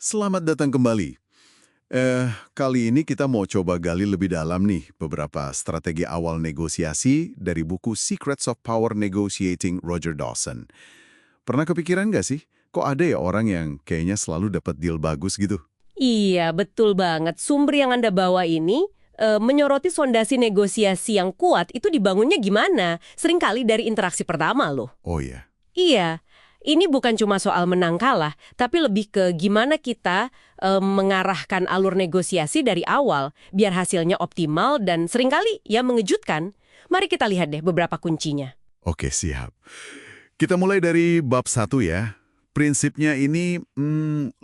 Selamat datang kembali. Kali ini kita mau coba gali lebih dalam nih beberapa strategi awal negosiasi dari buku Secrets of Power Negotiating Roger Dawson. Pernah kepikiran nggak sih, kok ada ya orang yang kayaknya selalu dapat deal bagus gitu? Iya, betul banget. Sumber yang Anda bawa ini menyoroti fondasi negosiasi yang kuat itu dibangunnya gimana? Seringkali dari interaksi pertama loh. Oh iya, Iya, ini bukan cuma soal menang kalah, tapi lebih ke gimana kita mengarahkan alur negosiasi dari awal, biar hasilnya optimal dan seringkali ya mengejutkan. Mari kita lihat deh beberapa kuncinya. oke siap. Kita mulai dari bab 1 ya. Prinsipnya ini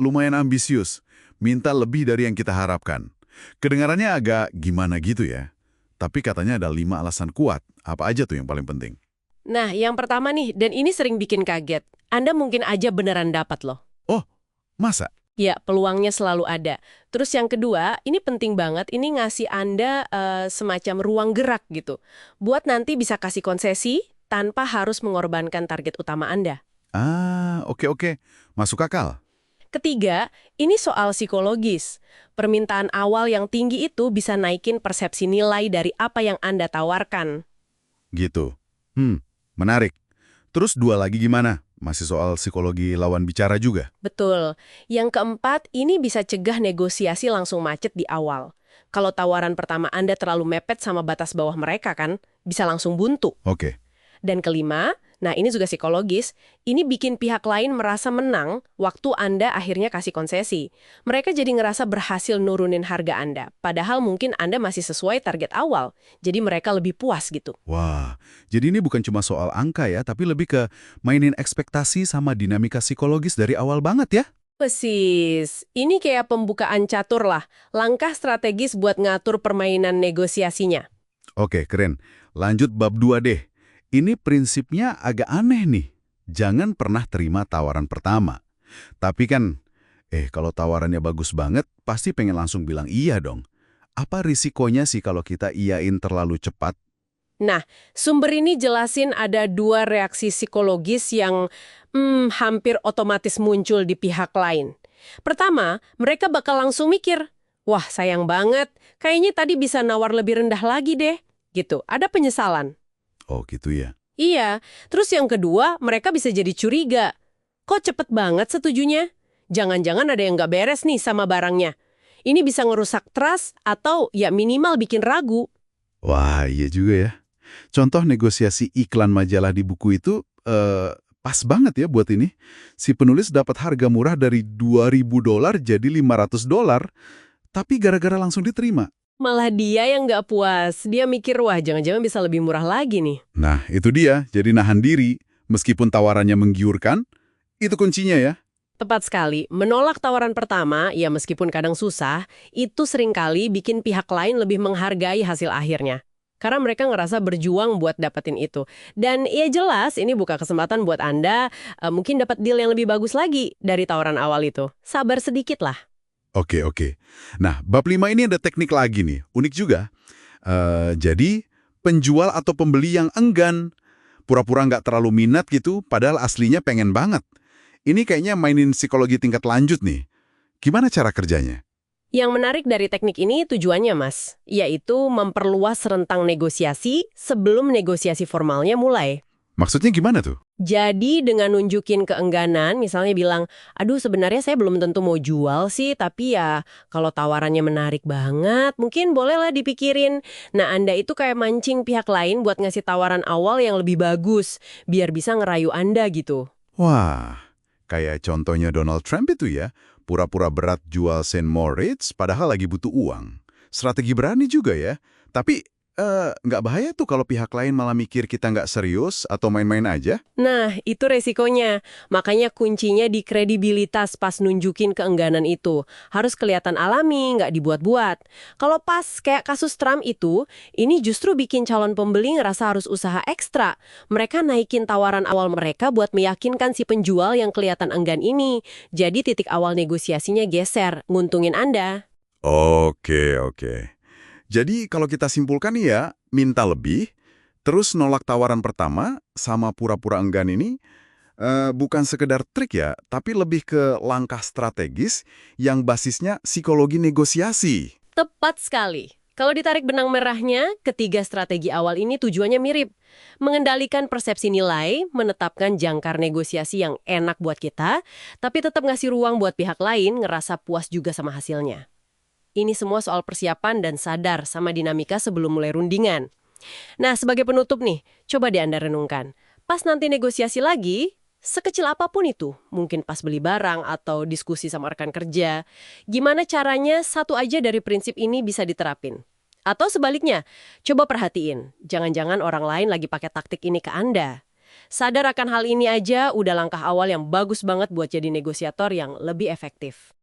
lumayan ambisius, minta lebih dari yang kita harapkan. Kedengarannya agak gimana gitu ya. Tapi katanya ada 5 alasan kuat. Apa aja tuh yang paling penting? Nah, yang pertama nih, dan ini sering bikin kaget. Anda mungkin aja beneran dapat loh. Oh, masa? Ya, peluangnya selalu ada. Terus yang kedua, ini penting banget, ini ngasih Anda semacam ruang gerak gitu. Buat nanti bisa kasih konsesi tanpa harus mengorbankan target utama Anda. Ah, oke oke. Masuk akal. Ketiga, ini soal psikologis. Permintaan awal yang tinggi itu bisa naikin persepsi nilai dari apa yang Anda tawarkan. Gitu. Menarik. Terus dua lagi gimana? Masih soal psikologi lawan bicara juga? Betul. Yang keempat, ini bisa cegah negosiasi langsung macet di awal. Kalau tawaran pertama Anda terlalu mepet sama batas bawah mereka kan, bisa langsung buntu. Oke. Dan kelima, nah ini juga psikologis, ini bikin pihak lain merasa menang waktu Anda akhirnya kasih konsesi. Mereka jadi ngerasa berhasil nurunin harga Anda, padahal mungkin Anda masih sesuai target awal. Jadi mereka lebih puas gitu. Wah, jadi ini bukan cuma soal angka ya, tapi lebih ke mainin ekspektasi sama dinamika psikologis dari awal banget ya? Persis. Ini kayak pembukaan catur lah, langkah strategis buat ngatur permainan negosiasinya. Oke, keren. Lanjut bab 2 deh. Ini prinsipnya agak aneh nih. Jangan pernah terima tawaran pertama. Tapi kan, kalau tawarannya bagus banget, pasti pengen langsung bilang iya dong. Apa risikonya sih kalau kita iyain terlalu cepat? Nah, sumber ini jelasin ada dua reaksi psikologis yang hampir otomatis muncul di pihak lain. Pertama, mereka bakal langsung mikir, wah sayang banget, kayaknya tadi bisa nawar lebih rendah lagi deh. Gitu, ada penyesalan. Oh gitu ya. Iya, terus yang kedua, mereka bisa jadi curiga. Kok cepet banget setujunya? Jangan-jangan ada yang nggak beres nih sama barangnya. Ini bisa ngerusak trust atau ya minimal bikin ragu. Wah, iya juga ya. Contoh negosiasi iklan majalah di buku itu pas banget ya buat ini. Si penulis dapat harga murah dari $2.000 jadi $500, tapi gara-gara langsung diterima. Malah dia yang nggak puas. Dia mikir, wah jangan-jangan bisa lebih murah lagi nih. Nah, itu dia. Jadi nahan diri. Meskipun tawarannya menggiurkan, itu kuncinya ya. Tepat sekali, menolak tawaran pertama, ya meskipun kadang susah, itu seringkali bikin pihak lain lebih menghargai hasil akhirnya. Karena mereka ngerasa berjuang buat dapetin itu. Dan ya jelas, ini buka kesempatan buat Anda mungkin dapat deal yang lebih bagus lagi dari tawaran awal itu. Sabar sedikit lah. Oke, oke. Nah, bab 5 ini ada teknik lagi nih. Unik juga. Jadi, penjual atau pembeli yang enggan, pura-pura nggak terlalu minat gitu, padahal aslinya pengen banget. Ini kayaknya mainin psikologi tingkat lanjut nih. Gimana cara kerjanya? Yang menarik dari teknik ini tujuannya, Mas, yaitu memperluas rentang negosiasi sebelum negosiasi formalnya mulai. Maksudnya gimana tuh? Jadi dengan nunjukin keengganan, misalnya bilang, aduh sebenarnya saya belum tentu mau jual sih, tapi ya kalau tawarannya menarik banget, mungkin bolehlah dipikirin. Nah Anda itu kayak mancing pihak lain buat ngasih tawaran awal yang lebih bagus, biar bisa ngerayu Anda gitu. Wah, kayak contohnya Donald Trump itu ya. Pura-pura berat jual Saint Moritz padahal lagi butuh uang. Strategi berani juga ya. Tapi, nggak bahaya tuh kalau pihak lain malah mikir kita nggak serius atau main-main aja? Nah, itu resikonya. Makanya kuncinya di kredibilitas pas nunjukin keengganan itu. Harus kelihatan alami, nggak dibuat-buat. Kalau pas kayak kasus Trump itu, ini justru bikin calon pembeli ngerasa harus usaha ekstra. Mereka naikin tawaran awal mereka buat meyakinkan si penjual yang kelihatan enggan ini. Jadi titik awal negosiasinya geser, nguntungin Anda. Oke, oke. Jadi kalau kita simpulkan nih ya, minta lebih, terus nolak tawaran pertama, sama pura-pura enggan ini, Bukan sekedar trik ya, tapi lebih ke langkah strategis yang basisnya psikologi negosiasi. Tepat sekali. Kalau ditarik benang merahnya, ketiga strategi awal ini tujuannya mirip. Mengendalikan persepsi nilai, menetapkan jangkar negosiasi yang enak buat kita, tapi tetap ngasih ruang buat pihak lain ngerasa puas juga sama hasilnya. Ini semua soal persiapan dan sadar sama dinamika sebelum mulai rundingan. Nah, sebagai penutup nih, coba deh Anda renungkan. Pas nanti negosiasi lagi, sekecil apapun itu, mungkin pas beli barang atau diskusi sama rekan kerja, gimana caranya satu aja dari prinsip ini bisa diterapin? Atau sebaliknya, coba perhatiin, jangan-jangan orang lain lagi pakai taktik ini ke Anda. Sadar akan hal ini aja udah langkah awal yang bagus banget buat jadi negosiator yang lebih efektif.